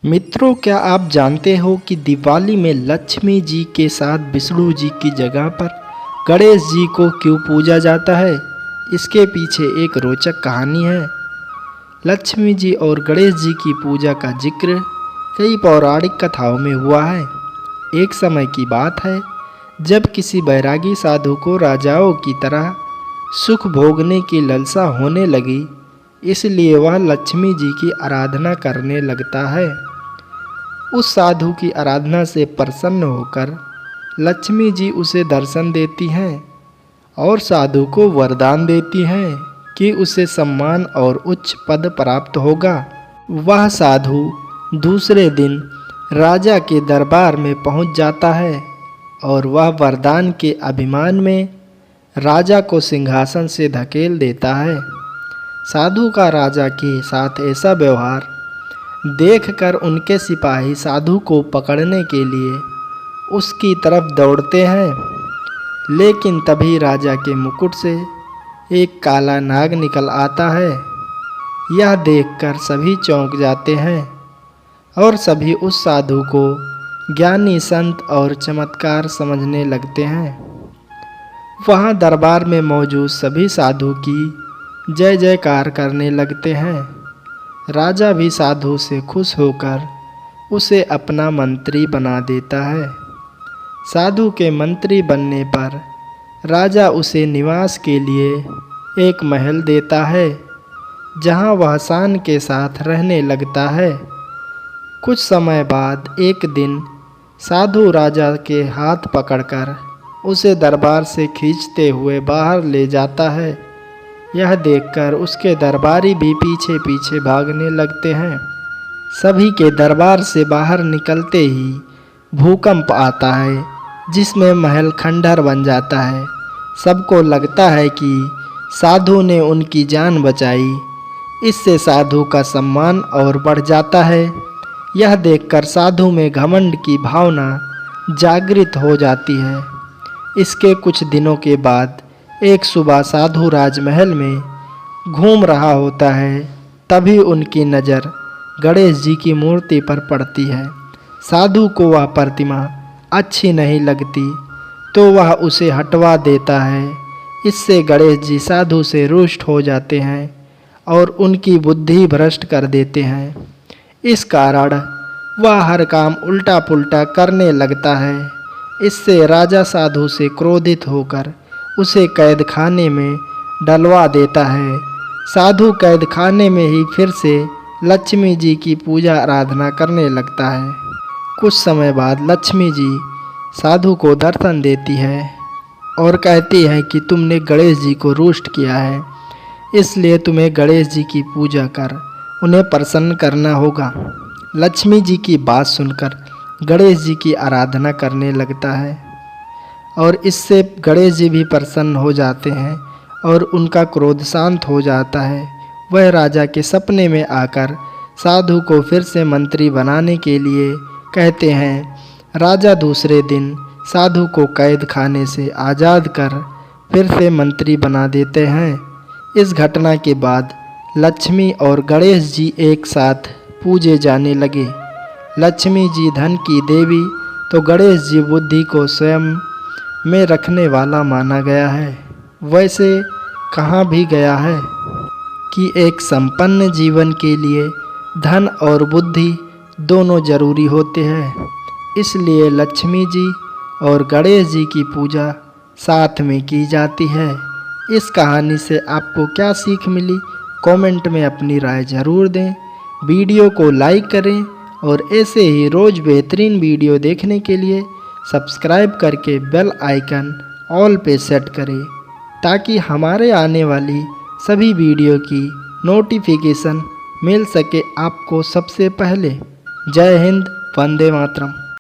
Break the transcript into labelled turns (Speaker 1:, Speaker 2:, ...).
Speaker 1: मित्रों, क्या आप जानते हो कि दिवाली में लक्ष्मी जी के साथ विष्णु जी की जगह पर गणेश जी को क्यों पूजा जाता है? इसके पीछे एक रोचक कहानी है। लक्ष्मी जी और गणेश जी की पूजा का जिक्र कई पौराणिक कथाओं में हुआ है। एक समय की बात है जब किसी बैरागी साधु को राजाओं की तरह सुख भोगने की लालसा होने लगी, इसलिए वह लक्ष्मी जी की आराधना करने लगता है। उस साधु की आराधना से प्रसन्न होकर लक्ष्मी जी उसे दर्शन देती हैं और साधु को वरदान देती हैं कि उसे सम्मान और उच्च पद प्राप्त होगा। वह साधु दूसरे दिन राजा के दरबार में पहुंच जाता है और वह वरदान के अभिमान में राजा को सिंहासन से धकेल देता है। साधु का राजा के साथ ऐसा व्यवहार देखकर उनके सिपाही साधु को पकड़ने के लिए उसकी तरफ दौड़ते हैं, लेकिन तभी राजा के मुकुट से एक काला नाग निकल आता है। यह देखकर सभी चौंक जाते हैं और सभी उस साधु को ज्ञानी संत और चमत्कार समझने लगते हैं। वहाँ दरबार में मौजूद सभी साधु की जय जयकार करने लगते हैं। राजा भी साधु से खुश होकर उसे अपना मंत्री बना देता है। साधु के मंत्री बनने पर राजा उसे निवास के लिए एक महल देता है, जहां वह शान के साथ रहने लगता है। कुछ समय बाद एक दिन साधु राजा के हाथ पकड़कर उसे दरबार से खींचते हुए बाहर ले जाता है। यह देखकर उसके दरबारी भी पीछे पीछे भागने लगते हैं। सभी के दरबार से बाहर निकलते ही भूकंप आता है, जिसमें महल खंडहर बन जाता है। सबको लगता है कि साधु ने उनकी जान बचाई। इससे साधु का सम्मान और बढ़ जाता है। यह देखकर साधु में घमंड की भावना जागृत हो जाती है। इसके कुछ दिनों के बाद एक सुबह साधु राजमहल में घूम रहा होता है। तभी उनकी नज़र गणेश जी की मूर्ति पर पड़ती है। साधु को वह प्रतिमा अच्छी नहीं लगती, तो वह उसे हटवा देता है। इससे गणेश जी साधु से रुष्ट हो जाते हैं और उनकी बुद्धि भ्रष्ट कर देते हैं। इस कारण वह हर काम उल्टा पुल्टा करने लगता है। इससे राजा साधु से क्रोधित होकर उसे कैद खाने में डलवा देता है। साधु कैद खाने में ही फिर से लक्ष्मी जी की पूजा आराधना करने लगता है। कुछ समय बाद लक्ष्मी जी साधु को दर्शन देती है और कहती है कि तुमने गणेश जी को रुष्ट किया है, इसलिए तुम्हें गणेश जी की पूजा कर उन्हें प्रसन्न करना होगा। लक्ष्मी जी की बात सुनकर गणेश जी की आराधना करने लगता है और इससे गणेश जी भी प्रसन्न हो जाते हैं और उनका क्रोध शांत हो जाता है। वह राजा के सपने में आकर साधु को फिर से मंत्री बनाने के लिए कहते हैं। राजा दूसरे दिन साधु को कैद खाने से आज़ाद कर फिर से मंत्री बना देते हैं। इस घटना के बाद लक्ष्मी और गणेश जी एक साथ पूजे जाने लगे। लक्ष्मी जी धन की देवी तो गणेश जी बुद्धि को स्वयं में रखने वाला माना गया है। वैसे कहाँ भी गया है कि एक संपन्न जीवन के लिए धन और बुद्धि दोनों जरूरी होते हैं। इसलिए लक्ष्मी जी और गणेश जी की पूजा साथ में की जाती है। इस कहानी से आपको क्या सीख मिली, कमेंट में अपनी राय ज़रूर दें। वीडियो को लाइक करें और ऐसे ही रोज़ बेहतरीन वीडियो देखने के लिए सब्सक्राइब करके बेल आइकन ऑल पे सेट करें, ताकि हमारे आने वाली सभी वीडियो की नोटिफिकेशन मिल सके आपको सबसे पहले। जय हिंद, वंदे मातरम।